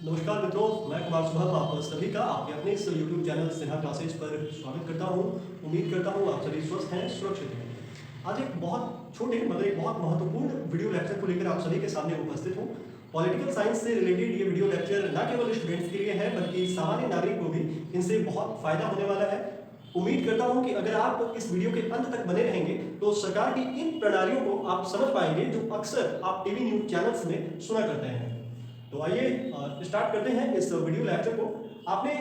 नमस्कार मित्रों, मैं कुमार सुभम आप सभी का आपके अपने इस YouTube चैनल स्नेहा क्लासेज पर स्वागत करता हूं। उम्मीद करता हूं आप सभी स्वस्थ हैं, सुरक्षित हैं। आज एक बहुत छोटे मगर एक बहुत महत्वपूर्ण वीडियो लेक्चर को लेकर आप सभी के सामने उपस्थित हूं। पॉलिटिकल साइंस से रिलेटेड ये वीडियो लेक्चर न केवल स्टूडेंट्स के लिए है बल्कि सामान्य नागरिक को भी इनसे बहुत फायदा होने वाला है। उम्मीद करता हूं कि अगर आप इस वीडियो के अंत तक बने रहेंगे तो सरकार की इन प्रणालियों को आप समझ पाएंगे जो अक्सर आप टीवी न्यूज चैनल्स में सुना करते हैं। तो आइए स्टार्ट करते हैं इस वीडियो लेक्चर को। आपने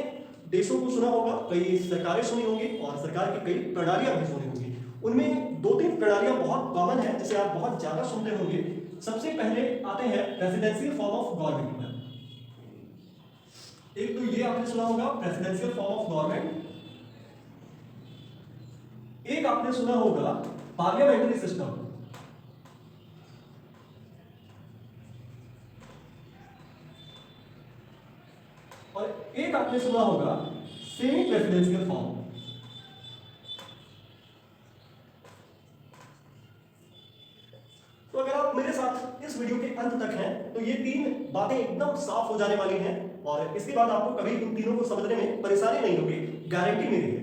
देशों को सुना होगा, कई सरकारें सुनी होंगी और सरकार की कई प्रणालियां भी सुनी होंगी। उनमें दो तीन प्रणालियां बहुत कॉमन है जिसे आप बहुत ज्यादा सुनते होंगे। सबसे पहले आते हैं प्रेसिडेंशियल फॉर्म ऑफ गवर्नमेंट पर। एक तो ये आपने सुना होगा प्रेसिडेंशियल फॉर्म ऑफ गवर्नमेंट। एक आपने सुना होगा पार्लियामेंट्री सिस्टम। और एक आपने सुना होगा सेमी प्रेसिडेंशियल फॉर्म। तो अगर आप मेरे साथ इस वीडियो के अंत तक हैं तो ये तीन बातें एकदम साफ हो जाने वाली हैं और इसके बाद आपको कभी इन तीनों को समझने में परेशानी नहीं होगी, गारंटी मेरी है।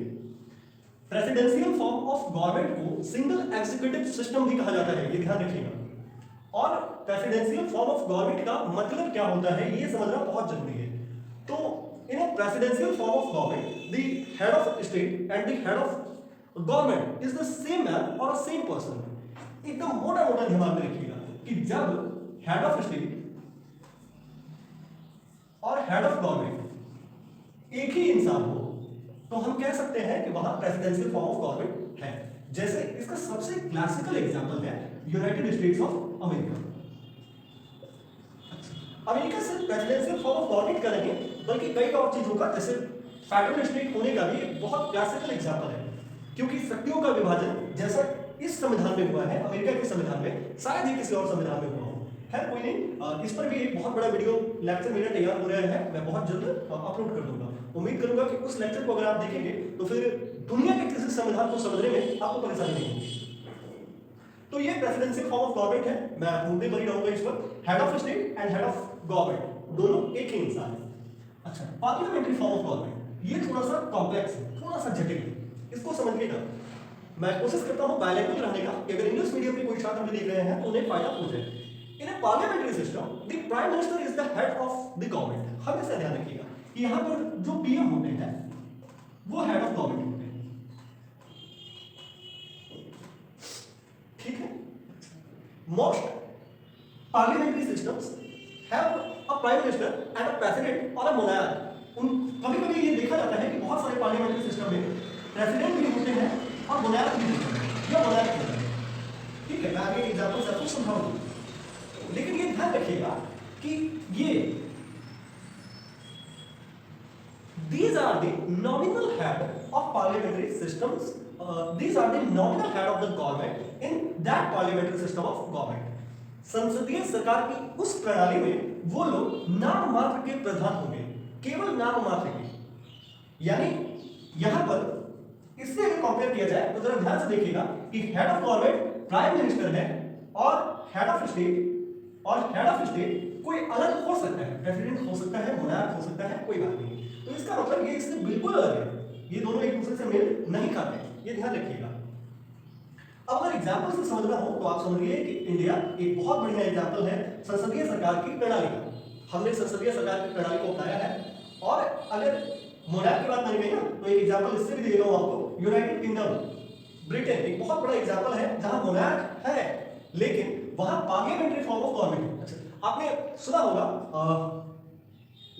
प्रेसिडेंशियल फॉर्म ऑफ गवर्नमेंट को सिंगल एग्जीक्यूटिव सिस्टम भी कहा जाता है, ये ध्यान रखिएगा। और प्रेसिडेंशियल फॉर्म ऑफ गवर्नमेंट का मतलब क्या होता है ये समझना बहुत जरूरी है। तो in a presidential form of government, the head of state and the head of government is the same man or a same person. एकदम मोटा मोटा ध्यान में रखिएगा कि जब हेड ऑफ स्टेट और हेड ऑफ गवर्नमेंट एक ही इंसान हो तो हम कह सकते हैं कि वहां प्रेसिडेंशियल फॉर्म ऑफ गवर्नमेंट है। जैसे इसका सबसे क्लासिकल एग्जांपल है United states of America. America सिर्फ प्रेसिडेंशियल फॉर्म ऑफ गवर्नमेंट का नहीं बल्कि कई और चीजों का, जैसे फेडरल स्टेट होने का भी एक बहुत क्लासिकल एग्जांपल है। क्योंकि शक्तियों का विभाजन जैसा इस संविधान में हुआ है, अमेरिका के संविधान में, शायद ही किसी और संविधान में हुआ हो। खैर कोई नहीं, इस पर भी एक बहुत बड़ा वीडियो लेक्चर मेरा तैयार हो रहा है, मैं बहुत जल्द अपलोड कर दूंगा। उम्मीद करूंगा कि उस लेक्चर को अगर आप देखेंगे तो फिर दुनिया के किसी संविधान को समझने में आपको परेशानी नहीं होगी। तो ये प्रेसिडेंशियल फॉर्म ऑफ गवर्नमेंट है, मैं मुद्दे पर ही रहूंगा इस पर। Head of state and head of government दोनों एक ही इंसान है। अच्छा, पार्लियामेंट्री फॉर्म ऑफ गवर्नमेंट ये थोड़ा सा कॉम्प्लेक्स है, थोड़ा सा जटिल है, इसको समझिएगा। मैं कोशिश करता हूं बायलैंग्वेज रहने का कि अगर इंग्लिश मीडियम के कोई छात्र भी देख रहे हैं तो उन्हें फायदा हो जाए। In a parliamentary system the prime minister is the head of the government. हमेशा ध्यान रखिएगा कि यहां पर जो पीएम होते हैं वो हेड ऑफ गवर्नमेंट होते हैं, ठीक है। Most parliamentary systems have a prime minister and a president और अ मोनार्क। कभी कभी ये देखा जाता है कि बहुत सारे पार्लियामेंट्री सिस्टम में प्रेसिडेंट भी होते हैं और मोनार्क भी होते हैं या मोनार्क होते हैं, ठीक है। मैं आगे एग्जांपल से आपको समझाऊंगा, लेकिन ये ध्यान रखिएगा कि ये these are the nominal head of parliamentary systems, these are the nominal head of the government in that parliamentary system of government। संसदीय सरकार की उस प्रणाली में वो लोग नाम मात्र के प्रधान होंगे, केवल नाम मात्र के। यानी यहां पर इससे अगर कंपेयर किया जाए तो जरा ध्यान से देखिएगा कि head of government prime minister है और हेड ऑफ स्टेट कोई अलग हो सकता है, प्रेसिडेंट हो सकता है, मोनार्क हो सकता है, कोई बात नहीं। तो इसका मतलब ये इससे बिल्कुल अलग है, ये दोनों एक दूसरे से मेल नहीं खाते, ये ध्यान रखिएगा। अब अगर एग्जांपल से समझना हो तो आप समझिए कि इंडिया एक बहुत बढ़िया एग्जांपल है संसदीय सरकार की प्रणाली का। हमने संसदीय सरकार की प्रणाली को अपनाया है। और अगर मोनार्क की बात मानी गई ना तो एक एग्जांपल इससे भी दे रहा हूं आपको, यूनाइटेड किंगडम, ब्रिटेन एक बहुत बड़ा एग्जांपल है जहां मोनार्क है लेकिन वहां पार्लियामेंट्री फॉर्म ऑफ गवर्नमेंट। अच्छा, आपने सुना होगा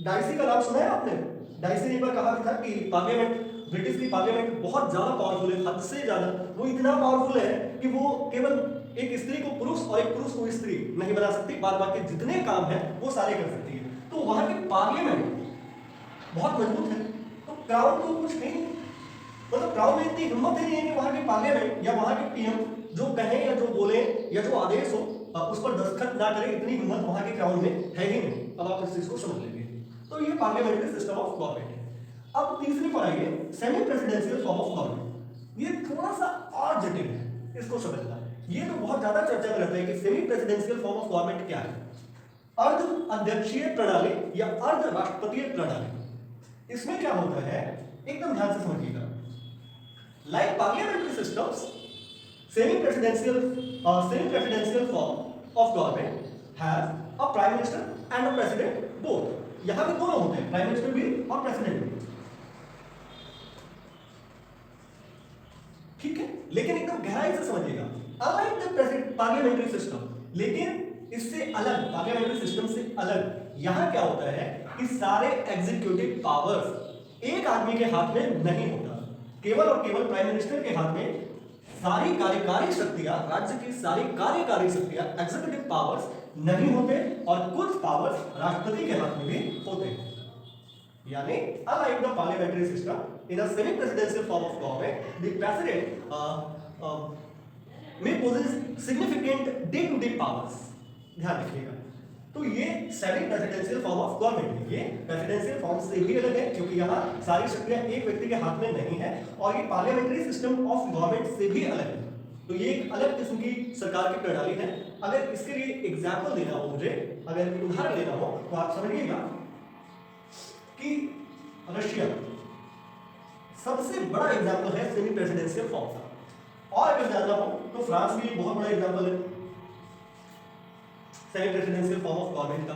डाइसी का नाम सुना है आपने? डाइसी ने एक बार कहा था कि पार्लियामेंट, ब्रिटिश की पार्लियामेंट बहुत ज्यादा पावरफुल है, हद से ज्यादा। वो इतना पावरफुल है कि वो केवल एक स्त्री को पुरुष और एक पुरुष को स्त्री नहीं बना सकती, बाद बाकी जितने काम हैं वो सारे कर सकती है। तो वहां की पार्लियामेंट बहुत मजबूत है। तो क्राउन को कुछ नहीं, मतलब क्राउन में इतनी हिम्मत ही नहीं है कि वहां की पार्लियामेंट या वहां के पीएम जो कहें या जो बोले या जो आदेश हो उस पर दस्तखत ना करे, इतनी हिम्मत वहां के क्राउन में है ही नहीं। अब आप इस चीज को समझ लेंगे। तो ये पार्लियामेंट्री सिस्टम ऑफ गवर्नमेंट है। अब तीसरी पर आइए semi presidential form of government. ये थोड़ा सा और जटिल है, इसको समझना। ये तो बहुत ज्यादा चर्चा में रहता है कि semi presidential form of government क्या है। अर्ध अध्यक्षीय प्रणाली या अर्ध राष्ट्रपतीय प्रणाली। इसमें क्या होता है एकदम ध्यान से समझिएगा। Like parliamentary systems, semi presidential form of government have a prime minister and a president both. यहां पे दोनों होते हैं, प्राइम मिनिस्टर भी और प्रेसिडेंट भी, ठीक है। लेकिन एकदम गहराई से समझिएगा, unlike the president parliamentary system, लेकिन इससे अलग, पार्लियामेंट्री सिस्टम से अलग यहां क्या होता है कि सारे एग्जीक्यूटिव पावर्स एक आदमी के हाथ में नहीं होता, केवल और केवल प्राइम मिनिस्टर के हाथ में सारी कार्यकारी शक्तियां, राज्य की सारी कार्यकारी शक्तियां, एग्जीक्यूटिव पावर्स नहीं होते और कुछ पावर्स राष्ट्रपति के हाथ में भी होते हैं। यानी unlike the parliamentary system, in a semi-presidential form of government, the president may possess significant day-to-day powers. ध्यान रखिएगा। तो ये semi presidential form of government है, ये प्रेसिडेंशियल फॉर्म से भी अलग है क्योंकि यहाँ सारी शक्तियां एक व्यक्ति के हाथ में नहीं है, और ये पार्लियामेंट्री सिस्टम ऑफ गवर्नमेंट से भी अलग है। तो ये एक अलग किस्म की सरकार की प्रणाली है। अगर इसके लिए एग्जाम्पल देना हो मुझे, अगर उदाहरण लेना हो तो आप समझिएगा कि रशिया सबसे बड़ा एग्जाम्पल है सेमी प्रेसिडेंशियल फॉर्म का, और अगर जानना हो तो फ्रांस भी बहुत बड़ा एग्जाम्पल है semi presidential form of government का।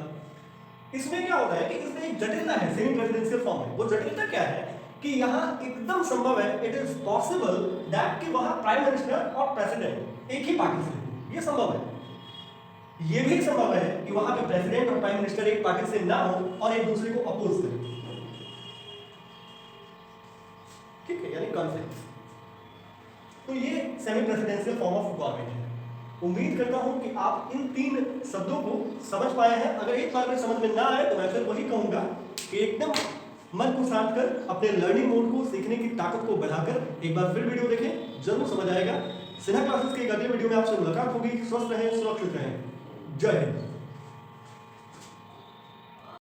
इसमें क्या होता है कि इसमें एक जटिलता है सेमी प्रेसिडेंशियल फॉर्म में। वो जटिलता क्या है कि यहाँ एकदम संभव है, इट इज पॉसिबल दैट कि वहां प्राइम मिनिस्टर और प्रेसिडेंट एक ही पार्टी से, ये संभव है। ये भी संभव है कि वहां पे प्रेसिडेंट और प्राइम मिनिस्टर एक पार्टी से ना हो और एक दूसरे को अपोज करें, ठीक है, यानी कॉन्फ्लिक्ट। तो ये semi presidential form of government है। उम्मीद करता हूं कि आप इन तीन शब्दों को समझ पाए हैं। अगर एक बार में समझ में ना आए तो मैं फिर वही कहूंगा कि एकदम मन को शांत कर अपने लर्निंग मोड को, सीखने की ताकत को बढ़ाकर एक बार फिर वीडियो देखें, जरूर समझ आएगा। सिन्हा क्लासेस के एक अगले वीडियो में आपसे मुलाकात होगी। स्वस्थ रहें, सुरक्षित रहें। जय हिंद।